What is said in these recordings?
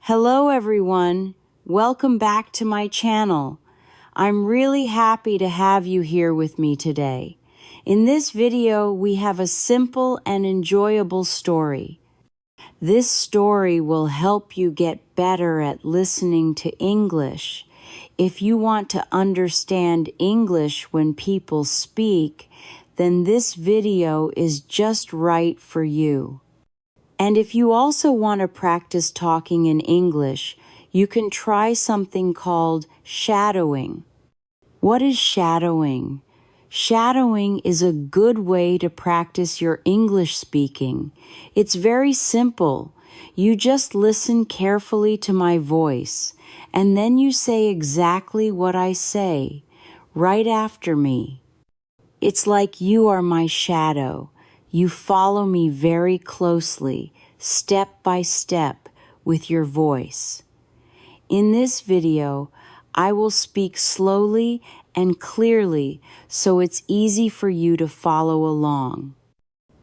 Hello everyone, welcome back to my channel. I'm really happy to have you here with me today. In this video, we have a simple and enjoyable story. This story will help you get better at listening to English. If you want to understand English when people speak, then this video is just right for you. And if you also want to practice talking in English, you can try something called shadowing. What is shadowing? Shadowing is a good way to practice your English speaking. It's very simple. You just listen carefully to my voice, and then you say exactly what I say, right after me. It's like you are my shadow. You follow me very closely, step by step, with your voice. In this video, I will speak slowly and clearly so it's easy for you to follow along.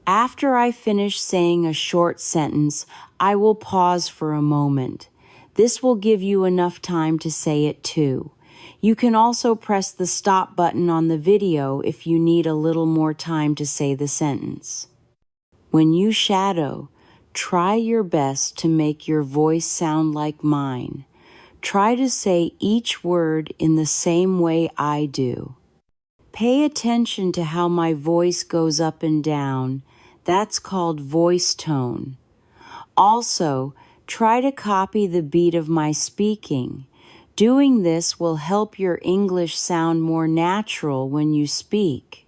After I finish saying a short sentence, I will pause for a moment. This will give you enough time to say it too. You can also press the stop button on the video if you need a little more time to say the sentence. When you shadow, try your best to make your voice sound like mine. Try to say each word in the same way I do. Pay attention to how my voice goes up and down. That's called voice tone. Also, try to copy the beat of my speaking. Doing this will help your English sound more natural when you speak.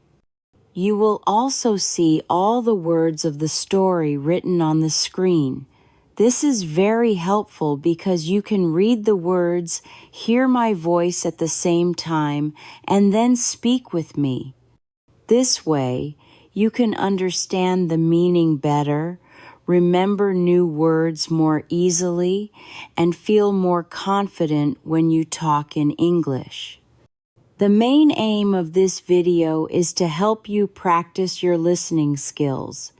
You will also see all the words of the story written on the screen. This is very helpful because you can read the words, hear my voice at the same time, and then speak with me. This way, you can understand the meaning better, remember new words more easily, and feel more confident when you talk in English. The main aim of this video is to help you practice your listening skills,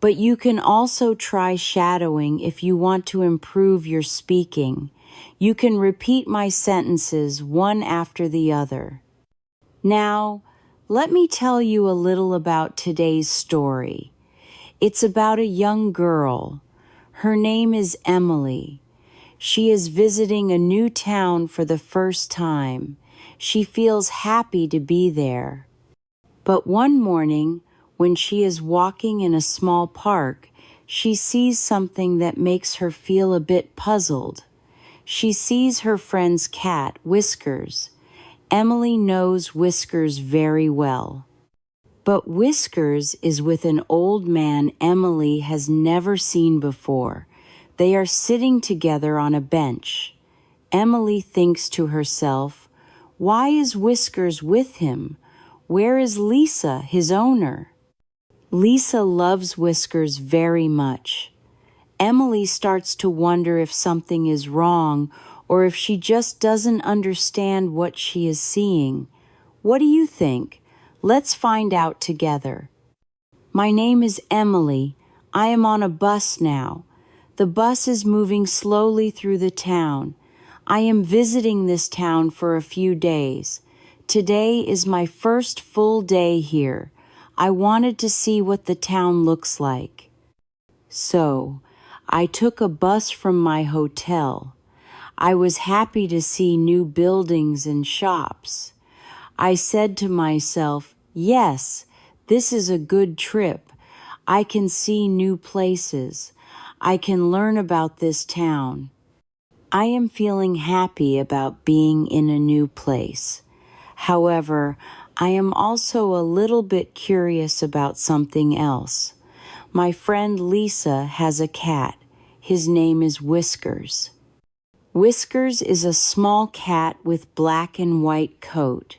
but you can also try shadowing if you want to improve your speaking. You can repeat my sentences one after the other. Now, let me tell you a little about today's story. It's about a young girl. Her name is Emily. She is visiting a new town for the first time. She feels happy to be there. But one morning, when she is walking in a small park, she sees something that makes her feel a bit puzzled. She sees her friend's cat, Whiskers. Emily knows Whiskers very well. But Whiskers is with an old man Emily has never seen before. They are sitting together on a bench. Emily thinks to herself, "Why is Whiskers with him? Where is Lisa, his owner?" Lisa loves Whiskers very much. Emily starts to wonder if something is wrong or if she just doesn't understand what she is seeing. What do you think? Let's find out together. My name is Emily. I am on a bus now. The bus is moving slowly through the town. I am visiting this town for a few days. Today is my first full day here. I wanted to see what the town looks like. So, I took a bus from my hotel. I was happy to see new buildings and shops. I said to myself, yes, this is a good trip. I can see new places. I can learn about this town. I am feeling happy about being in a new place. However, I am also a little bit curious about something else. My friend Lisa has a cat. His name is Whiskers. Whiskers is a small cat with black and white coat.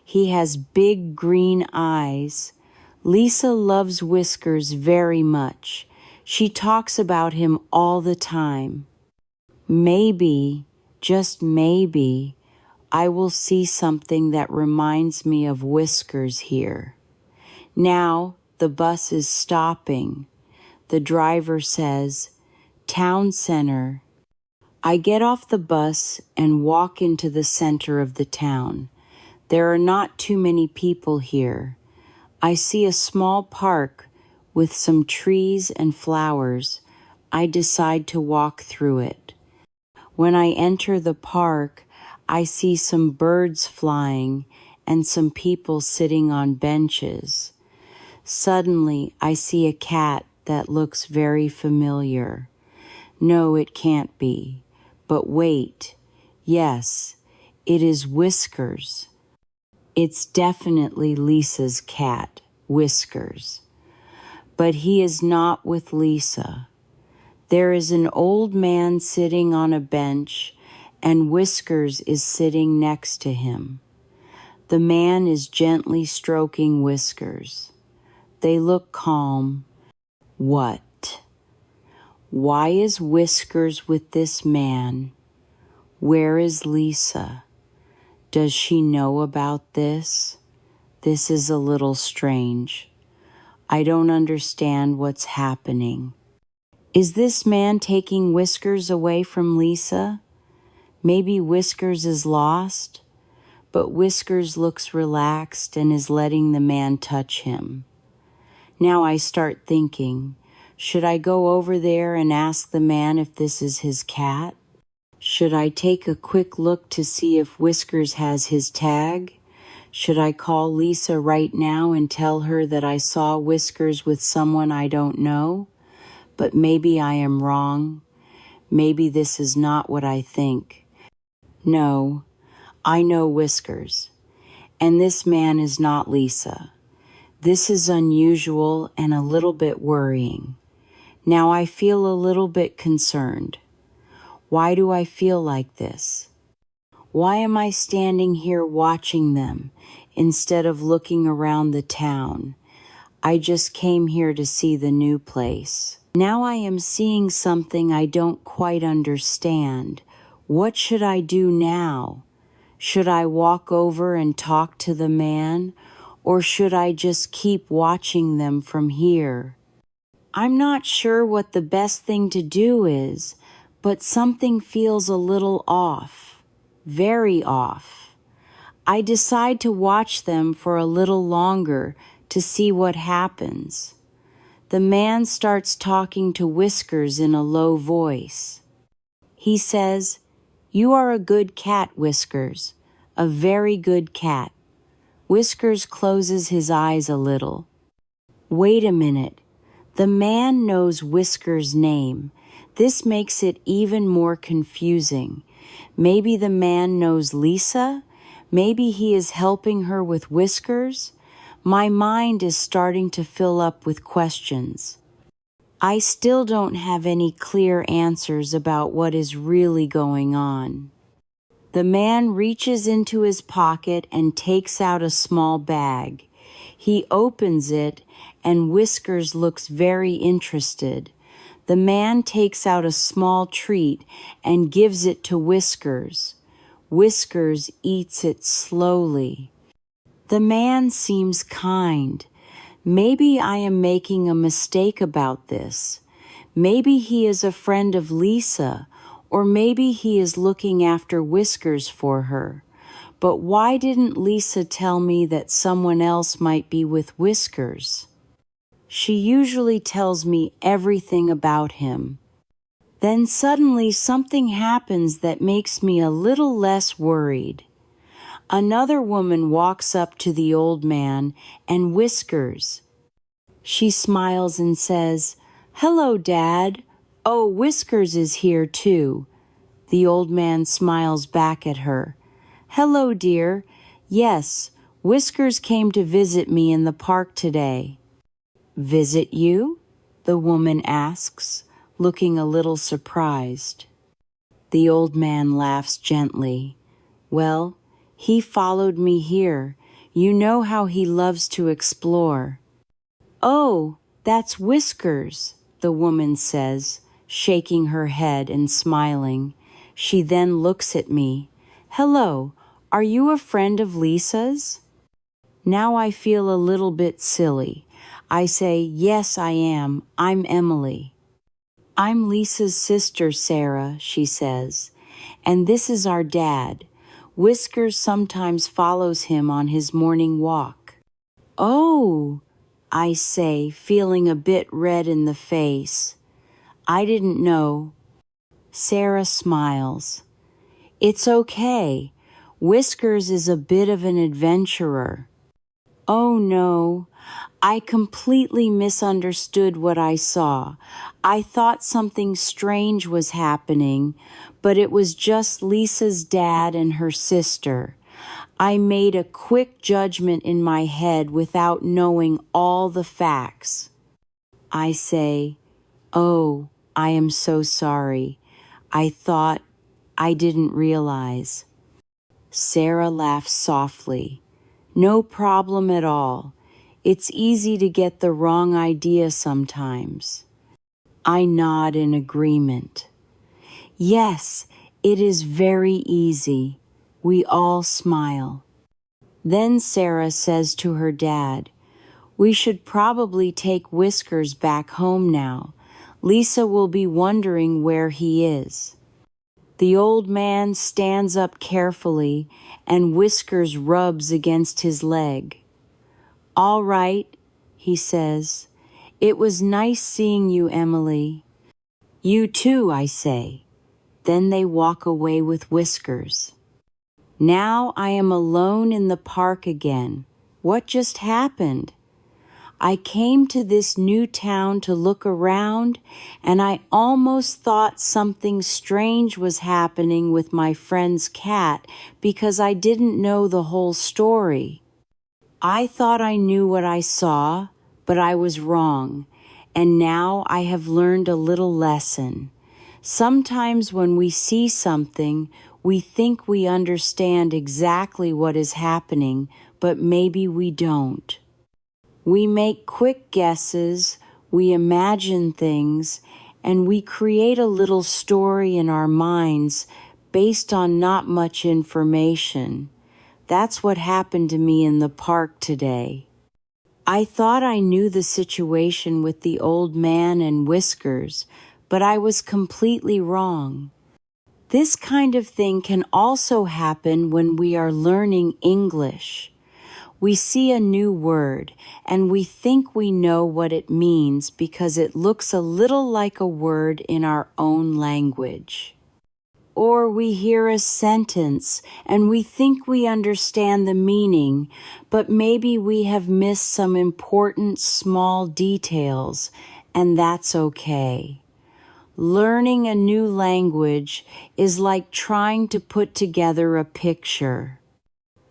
He has big green eyes. Lisa loves Whiskers very much. She talks about him all the time. Maybe, just maybe, I will see something that reminds me of Whiskers here. Now the bus is stopping. The driver says, "Town Center." I get off the bus and walk into the center of the town. There are not too many people here. I see a small park with some trees and flowers. I decide to walk through it. When I enter the park, I see some birds flying and some people sitting on benches. Suddenly, I see a cat that looks very familiar. No, it can't be. But wait. Yes, it is Whiskers. It's definitely Lisa's cat, Whiskers. But he is not with Lisa. There is an old man sitting on a bench, and Whiskers is sitting next to him. The man is gently stroking Whiskers. They look calm. What? Why is Whiskers with this man? Where is Lisa? Does she know about this? This is a little strange. I don't understand what's happening. Is this man taking Whiskers away from Lisa? Maybe Whiskers is lost, but Whiskers looks relaxed and is letting the man touch him. Now I start thinking, should I go over there and ask the man if this is his cat? Should I take a quick look to see if Whiskers has his tag? Should I call Lisa right now and tell her that I saw Whiskers with someone I don't know? But maybe I am wrong. Maybe this is not what I think. No, I know Whiskers, and this man is not Lisa. This is unusual and a little bit worrying. Now I feel a little bit concerned. Why do I feel like this? Why am I standing here watching them instead of looking around the town? I just came here to see the new place. Now I am seeing something I don't quite understand. What should I do now? Should I walk over and talk to the man, or should I just keep watching them from here? I'm not sure what the best thing to do is, but something feels a little off, very off. I decide to watch them for a little longer to see what happens. The man starts talking to Whiskers in a low voice. He says, "You are a good cat, Whiskers, a very good cat." Whiskers closes his eyes a little. Wait a minute. The man knows Whiskers' name. This makes it even more confusing. Maybe the man knows Lisa? Maybe he is helping her with Whiskers? My mind is starting to fill up with questions. I still don't have any clear answers about what is really going on. The man reaches into his pocket and takes out a small bag. He opens it, and Whiskers looks very interested. The man takes out a small treat and gives it to Whiskers. Whiskers eats it slowly. The man seems kind. Maybe I am making a mistake about this. Maybe he is a friend of Lisa, or maybe he is looking after Whiskers for her. But why didn't Lisa tell me that someone else might be with Whiskers? She usually tells me everything about him. Then suddenly something happens that makes me a little less worried. Another woman walks up to the old man and Whiskers. She smiles and says, "Hello, Dad. Oh, Whiskers is here too." The old man smiles back at her. "Hello, dear. Yes, Whiskers came to visit me in the park today." "Visit you?" the woman asks, looking a little surprised. The old man laughs gently. "Well, he followed me here. You know how he loves to explore." "Oh, that's Whiskers," the woman says, shaking her head and smiling. She then looks at me. "Hello, are you a friend of Lisa's?" Now I feel a little bit silly. I say, "Yes, I am. I'm Emily." I'm Lisa's sister, Sarah, she says, and this is our dad. Whiskers sometimes follows him on his morning walk. Oh, I say, feeling a bit red in the face. I didn't know. Sarah smiles. It's okay. Whiskers is a bit of an adventurer. Oh no, I completely misunderstood what I saw. I thought something strange was happening, but it was just Lisa's dad and her sister. I made a quick judgment in my head without knowing all the facts. I say, "Oh, I am so sorry. I didn't realize." Sarah laughs softly. No problem at all. It's easy to get the wrong idea sometimes. I nod in agreement. Yes, it is very easy. We all smile. Then Sarah says to her dad, "We should probably take Whiskers back home now. Lisa will be wondering where he is." The old man stands up carefully and Whiskers rubs against his leg. "All right," he says. "It was nice seeing you, Emily." "You too," I say. Then they walk away with Whiskers. Now I am alone in the park again. What just happened? I came to this new town to look around, and I almost thought something strange was happening with my friend's cat because I didn't know the whole story. I thought I knew what I saw, but I was wrong, and now I have learned a little lesson. Sometimes when we see something, we think we understand exactly what is happening, but maybe we don't. We make quick guesses, we imagine things, and we create a little story in our minds based on not much information. That's what happened to me in the park today. I thought I knew the situation with the old man and Whiskers, but I was completely wrong. This kind of thing can also happen when we are learning English. We see a new word and we think we know what it means because it looks a little like a word in our own language. Or we hear a sentence and we think we understand the meaning, but maybe we have missed some important small details, and that's okay. Learning a new language is like trying to put together a picture.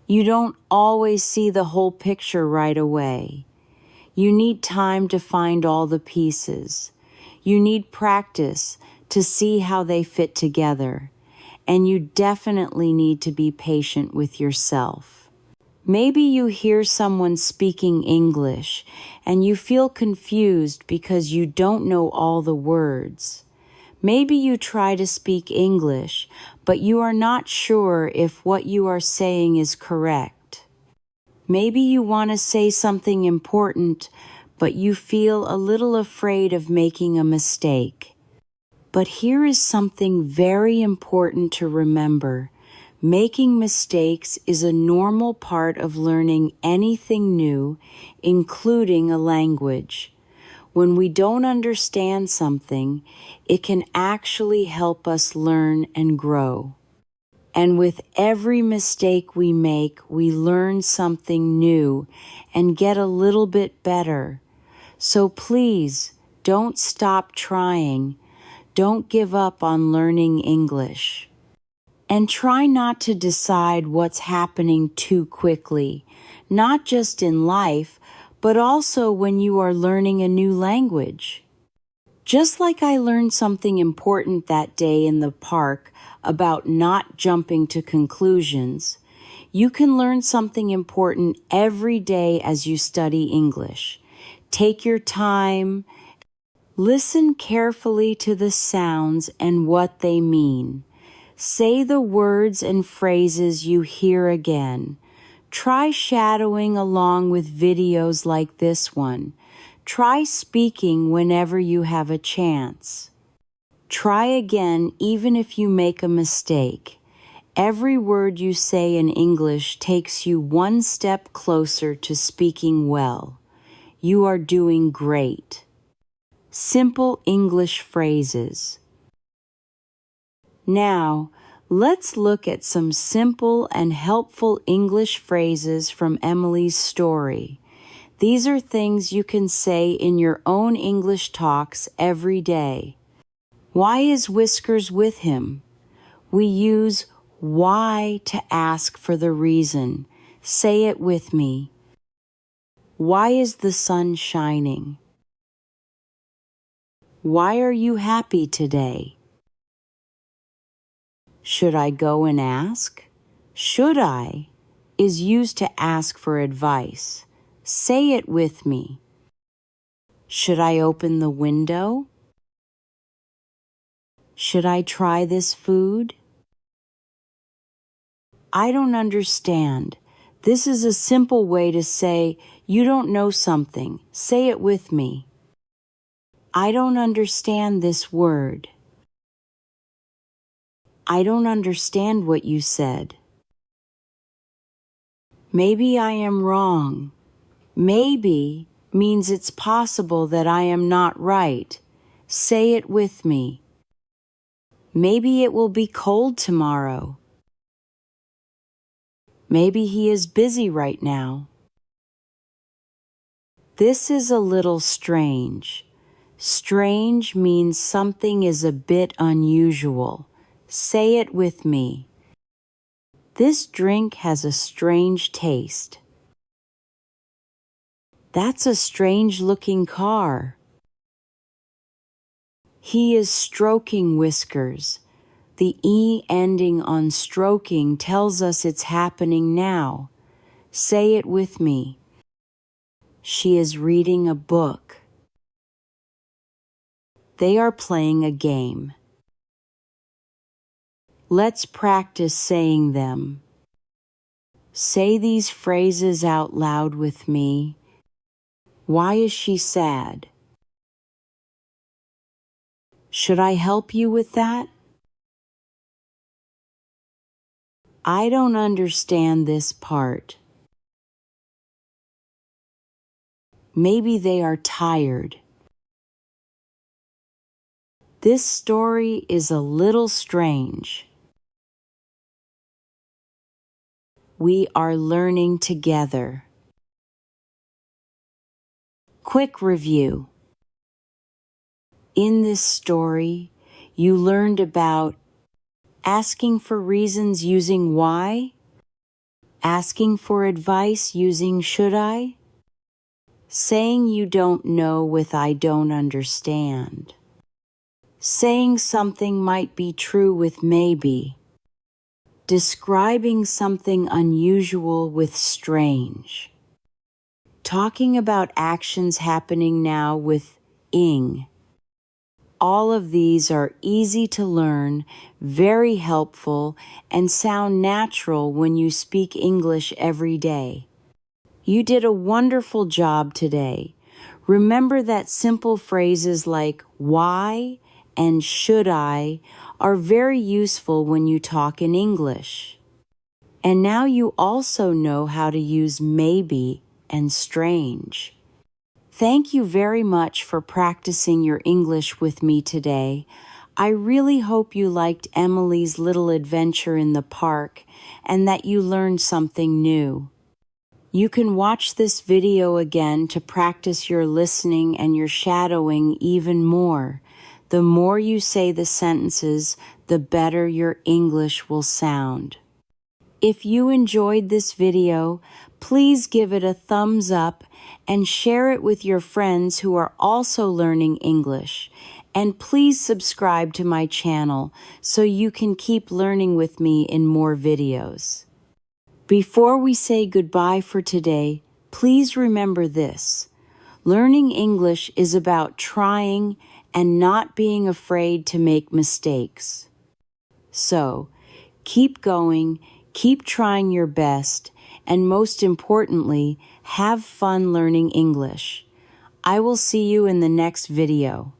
You don't always see the whole picture right away. You need time to find all the pieces. You need practice to see how they fit together. And you definitely need to be patient with yourself. Maybe you hear someone speaking English and you feel confused because you don't know all the words. Maybe you try to speak English, but you are not sure if what you are saying is correct. Maybe you want to say something important, but you feel a little afraid of making a mistake. But here is something very important to remember. Making mistakes is a normal part of learning anything new, including a language. When we don't understand something, it can actually help us learn and grow. And with every mistake we make, we learn something new and get a little bit better. So please, don't stop trying. Don't give up on learning English. And try not to decide what's happening too quickly, not just in life, but also when you are learning a new language. Just like I learned something important that day in the park about not jumping to conclusions, you can learn something important every day as you study English. Take your time. Listen carefully to the sounds and what they mean. Say the words and phrases you hear again. Try shadowing along with videos like this one. Try speaking whenever you have a chance. Try again even if you make a mistake. Every word you say in English takes you one step closer to speaking well. You are doing great. Simple English phrases. Now, let's look at some simple and helpful English phrases from Emily's story. These are things you can say in your own English talks every day. Why is Whiskers with him? We use why to ask for the reason. Say it with me. Why is the sun shining? Why are you happy today? Should I go and ask? Should I is used to ask for advice. Say it with me. Should I open the window? Should I try this food? I don't understand. This is a simple way to say you don't know something. Say it with me. I don't understand this word. I don't understand what you said. Maybe I am wrong. Maybe means it's possible that I am not right. Say it with me. Maybe it will be cold tomorrow. Maybe he is busy right now. This is a little strange. Strange means something is a bit unusual. Say it with me. This drink has a strange taste. That's a strange-looking car. He is stroking Whiskers. The E ending on stroking tells us it's happening now. Say it with me. She is reading a book. They are playing a game. Let's practice saying them. Say these phrases out loud with me. Why is she sad? Should I help you with that? I don't understand this part. Maybe they are tired. This story is a little strange. We are learning together. Quick review. In this story, you learned about asking for reasons using why, asking for advice using should I, saying you don't know with I don't understand, saying something might be true with maybe, describing something unusual with strange, talking about actions happening now with ing. All of these are easy to learn, very helpful, and sound natural when you speak English every day. You did a wonderful job today. Remember that simple phrases like why and should I are very useful when you talk in English. And now you also know how to use maybe and strange. Thank you very much for practicing your English with me today. I really hope you liked Emily's little adventure in the park and that you learned something new. You can watch this video again to practice your listening and your shadowing even more. The more you say the sentences, the better your English will sound. If you enjoyed this video, please give it a thumbs up and share it with your friends who are also learning English. And please subscribe to my channel so you can keep learning with me in more videos. Before we say goodbye for today, please remember this. Learning English is about trying and not being afraid to make mistakes. So, keep going, keep trying your best, and most importantly, have fun learning English. I will see you in the next video.